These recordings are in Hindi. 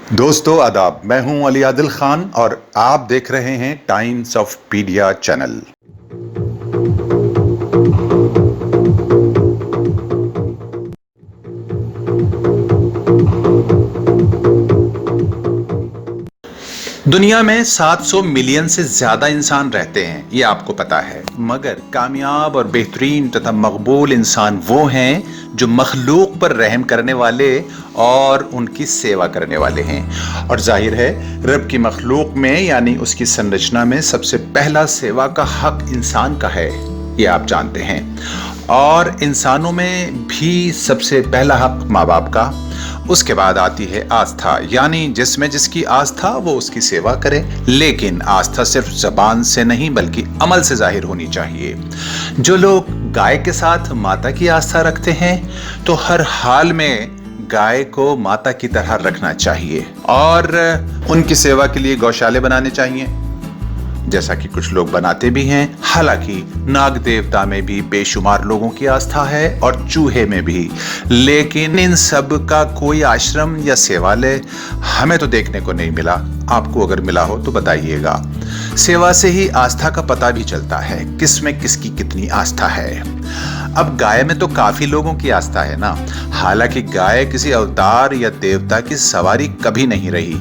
दोस्तों आदाब, मैं हूं अली आदिल खान और आप देख रहे हैं टाइम्स ऑफ पीडिया चैनल। दुनिया में 700 मिलियन से ज्यादा इंसान रहते हैं, ये आपको पता है। मगर कामयाब और बेहतरीन तथा मकबूल इंसान वो हैं जो मखलूक पर रहम करने वाले और उनकी सेवा करने वाले हैं। और जाहिर है रब की मखलूक में यानी उसकी संरचना में सबसे पहला सेवा का हक इंसान का है, ये आप जानते हैं। और इंसानों में भी सबसे पहला हक माँ बाप का। उसके बाद आती है आस्था, यानी जिसमें जिसकी आस्था वो उसकी सेवा करे, लेकिन आस्था सिर्फ जबान से नहीं बल्कि अमल से जाहिर होनी चाहिए। जो लोग गाय के साथ माता की आस्था रखते हैं तो हर हाल में गाय को माता की तरह रखना चाहिए और उनकी सेवा के लिए गौशाले बनाने चाहिए, जैसा कि कुछ लोग बनाते भी हैं। हालांकि नाग देवता में भी बेशुमार लोगों की आस्था है और चूहे में भी, लेकिन इन सब का कोई आश्रम या सेवालय हमें तो देखने को नहीं मिला। आपको अगर मिला हो तो बताइएगा। सेवा से ही आस्था का पता भी चलता है, किसमें किसकी कितनी आस्था है। अब गाय में तो काफी लोगों की आस्था है ना। हालांकि गाय किसी अवतार या देवता की सवारी कभी नहीं रही,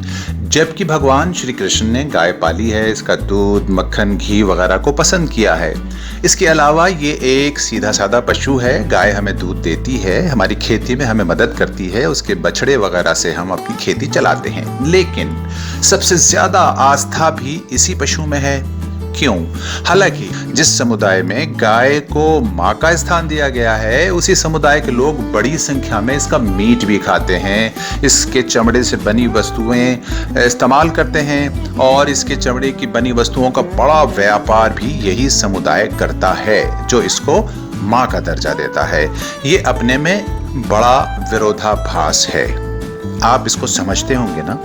जबकि भगवान श्री कृष्ण ने गाय पाली है, इसका दूध, मक्खन, घी वगैरह को पसंद किया है। इसके अलावा ये एक सीधा साधा पशु है। गाय हमें दूध देती है, हमारी खेती में हमें मदद करती है, उसके बछड़े वगैरह से हम अपनी खेती चलाते हैं। लेकिन सबसे ज्यादा आस्था भी इसी पशु में है। क्यों? हालांकि जिस समुदाय में गाय को मां का स्थान दिया गया है, उसी समुदाय के लोग बड़ी संख्या में इसका मीट भी खाते हैं, इसके चमड़े से बनी वस्तुएं इस्तेमाल करते हैं और इसके चमड़े की बनी वस्तुओं का बड़ा व्यापार भी यही समुदाय करता है, जो इसको मां का दर्जा देता है। ये अपने में बड़ा विरोधाभास है। आप इसको समझते होंगे ना।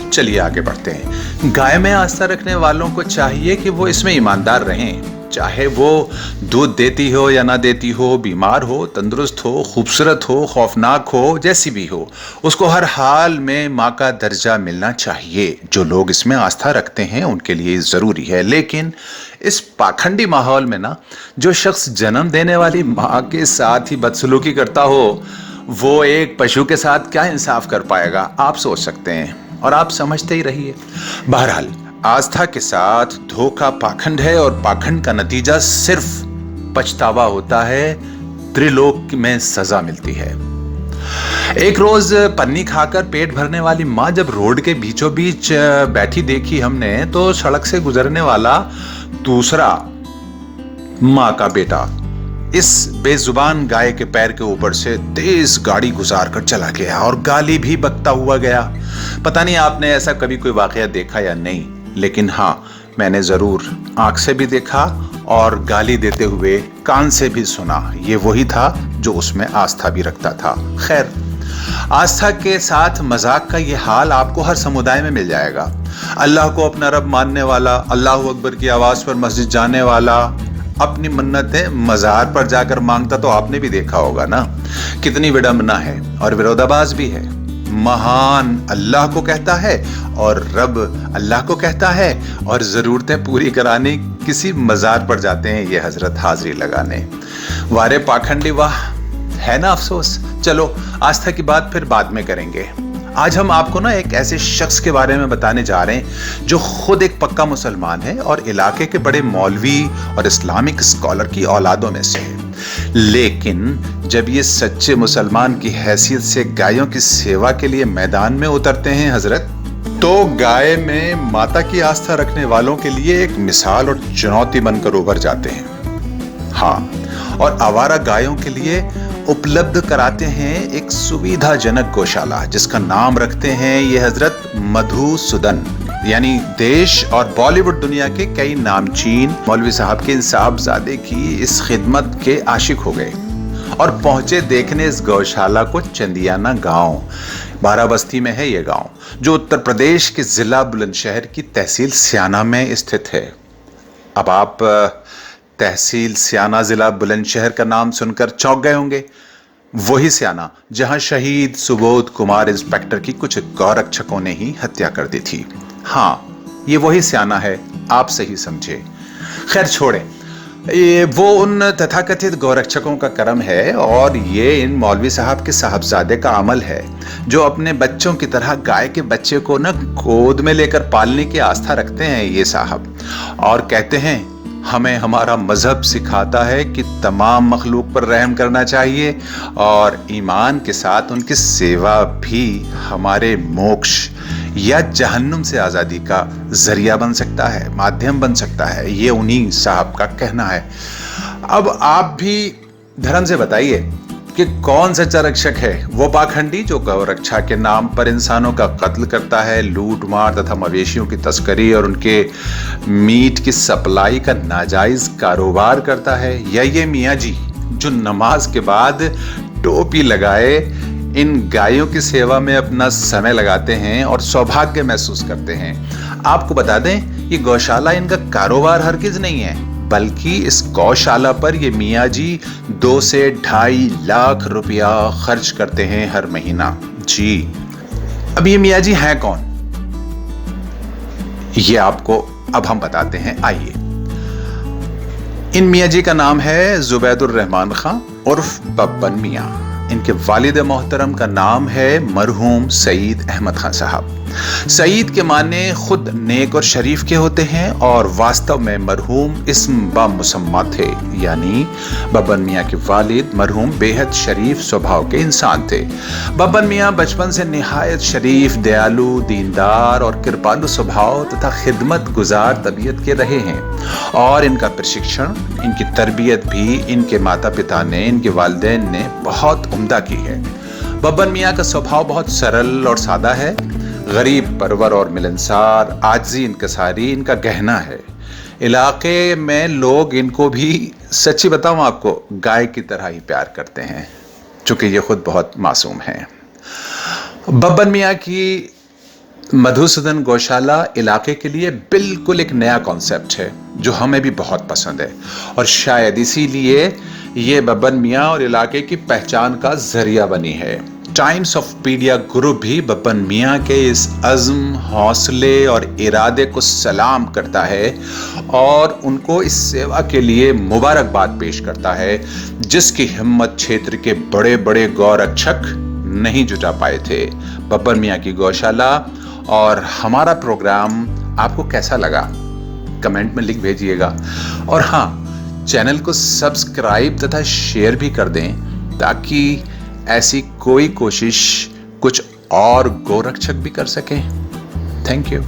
चलिए आगे बढ़ते हैं। गाय में आस्था रखने वालों को चाहिए कि वो इसमें ईमानदार रहें, चाहे वो दूध देती हो या ना देती हो, बीमार हो, तंदुरुस्त हो, खूबसूरत हो, खौफनाक हो, जैसी भी हो, उसको हर हाल में माँ का दर्जा मिलना चाहिए। जो लोग इसमें आस्था रखते हैं उनके लिए जरूरी है। लेकिन इस पाखंडी माहौल में ना, जो शख्स जन्म देने वाली माँ के साथ ही बदसलूकी करता हो, वो एक पशु के साथ क्या इंसाफ कर पाएगा? आप सोच सकते हैं और आप समझते ही रहिए। बहरहाल आस्था के साथ धोखा पाखंड है और पाखंड का नतीजा सिर्फ पछतावा होता है, त्रिलोक में सजा मिलती है। एक रोज पन्नी खाकर पेट भरने वाली माँ जब रोड के बीचों बीच बैठी देखी हमने, तो सड़क से गुजरने वाला दूसरा माँ का बेटा इस बेजुबान गाय के पैर के ऊपर से तेज गाड़ी गुजार कर चला गया और गाली भी बकता हुआ गया। पता नहीं आपने ऐसा कभी कोई वाकया देखा या नहीं, लेकिन हाँ, मैंने जरूर आंख से भी देखा और गाली देते हुए कान से भी सुना। ये वही था जो उसमें आस्था भी रखता था। खैर, आस्था के साथ मजाक का ये हाल आपको हर समुदाय में मिल जाएगा। अल्लाह को अपना रब मानने वाला, अल्लाह अकबर की आवाज पर मस्जिद जाने वाला, अपनी मन्नतें मजार पर जाकर मांगता तो आपने भी देखा होगा ना। कितनी विडंबना है और विरोधाभास भी है। महान अल्लाह को कहता है और रब अल्लाह को कहता है, और जरूरतें पूरी कराने किसी मजार पर जाते हैं ये हजरत हाजिरी लगाने। वारे पाखंडी वाह, है ना अफसोस। चलो आस्था की बात फिर बाद में करेंगे। आज हम आपको ना एक ऐसे शख्स के बारे में बताने जा रहे हैं जो खुद एक पक्का मुसलमान है और इलाके के बड़े मौलवी और इस्लामिक स्कॉलर की औलादों में से है। लेकिन जब ये सच्चे मुसलमान की हैसियत से गायों की सेवा के लिए मैदान में उतरते हैं हजरत, तो गाय में माता की आस्था रखने वालों के लिए एक मिसाल और चुनौती बनकर उभर जाते हैं। हाँ, और आवारा गायों के लिए उपलब्ध कराते हैं एक सुविधाजनक गौशाला, जिसका नाम रखते हैं ये हजरत मधुसूदन। यानी देश और बॉलीवुड दुनिया के कई नामचीन मौलवी साहब के इन साहबजादे की इस खिदमत के आशिक हो गए और पहुंचे देखने इस गौशाला को। चंदियाना गांव, बाराबस्ती में है ये गांव, जो उत्तर प्रदेश के जिला बुलंदशहर की तहसील स्याना में स्थित है। अब आप तहसील स्याना जिला बुलंदशहर का नाम सुनकर चौंक गए होंगे। वही स्याना जहां शहीद सुबोध कुमार इंस्पेक्टर की कुछ गौरक्षकों ने ही हत्या कर दी थी। हाँ, ये वही स्याना है, आप सही समझे। खैर छोड़े, ये वो उन तथाकथित गौरक्षकों का कर्म है और ये इन मौलवी साहब के साहबजादे का अमल है, जो अपने बच्चों की तरह गाय के बच्चे को न गोद में लेकर पालने की आस्था रखते हैं ये साहब, और कहते हैं हमें हमारा मजहब सिखाता है कि तमाम मखलूक पर रहम करना चाहिए और ईमान के साथ उनकी सेवा भी हमारे मोक्ष या जहन्नुम से आज़ादी का जरिया बन सकता है, माध्यम बन सकता है। ये उन्हीं साहब का कहना है। अब आप भी धर्म से बताइए कि कौन सच्चा रक्षक है? वो पाखंडी जो गौरक्षा के नाम पर इंसानों का कत्ल करता है, लूट मार तथा मवेशियों की तस्करी और उनके मीट की सप्लाई का नाजायज कारोबार करता है, या ये मियाँ जी जो नमाज के बाद टोपी लगाए इन गायों की सेवा में अपना समय लगाते हैं और सौभाग्य महसूस करते हैं? आपको बता दें, ये गौशाला इनका कारोबार हरगिज नहीं है, बल्कि इस गौशाला पर ये मियाँ जी 2 से 2.5 लाख रुपया खर्च करते हैं हर महीना। जी, अब ये मियाँ जी हैं कौन, ये आपको अब हम बताते हैं, आइए। इन मियाँ जी का नाम है जुबैदुर रहमान खां उर्फ बब्बन मियाँ। इनके वालिद मोहतरम का नाम है मरहूम सईद अहमद खां साहब। सईद के माने खुद नेक और शरीफ के होते हैं और वास्तव में मरहूम इस्म बा मुसम्मा थे, यानी बब्बन मियाँ के वालिद मरहूम बेहद शरीफ स्वभाव के इंसान थे। बब्बन मियाँ बचपन से निहायत शरीफ, दयालु, दीनदार और कृपालु स्वभाव तथा खिदमत गुजार तबीयत के रहे हैं और इनका प्रशिक्षण, इनकी तरबियत भी इनके माता पिता ने, इनके वालिदैन ने बहुत उम्दा की है। बब्बन मियाँ का स्वभाव बहुत सरल और सादा है, गरीब परवर और मिलनसार, आजिज़ी इनकसारी इनका गहना है। इलाके में लोग इनको भी, सच्ची बताऊं आपको, गाय की तरह ही प्यार करते हैं, चूंकि ये खुद बहुत मासूम हैं। बब्बन मियाँ की मधुसूदन गौशाला इलाके के लिए बिल्कुल एक नया कॉन्सेप्ट है जो हमें भी बहुत पसंद है और शायद इसीलिए ये बब्बन मियाँ और इलाके की पहचान का जरिया बनी है। टाइम्स ऑफ पीडिया ग्रुप भी बब्बन मियाँ के इस अज़्म, हौसले और इरादे को सलाम करता है और उनको इस सेवा के लिए मुबारकबाद पेश करता है जिसकी हिम्मत क्षेत्र के बड़े बड़े गौरक्षक नहीं जुटा पाए थे। बब्बन मियाँ की गौशाला और हमारा प्रोग्राम आपको कैसा लगा कमेंट में लिख भेजिएगा, और हाँ, चैनल को सब्सक्राइब तथा शेयर भी कर दें ताकि ऐसी कोई कोशिश कुछ और गोरक्षक भी कर सकें। Thank you.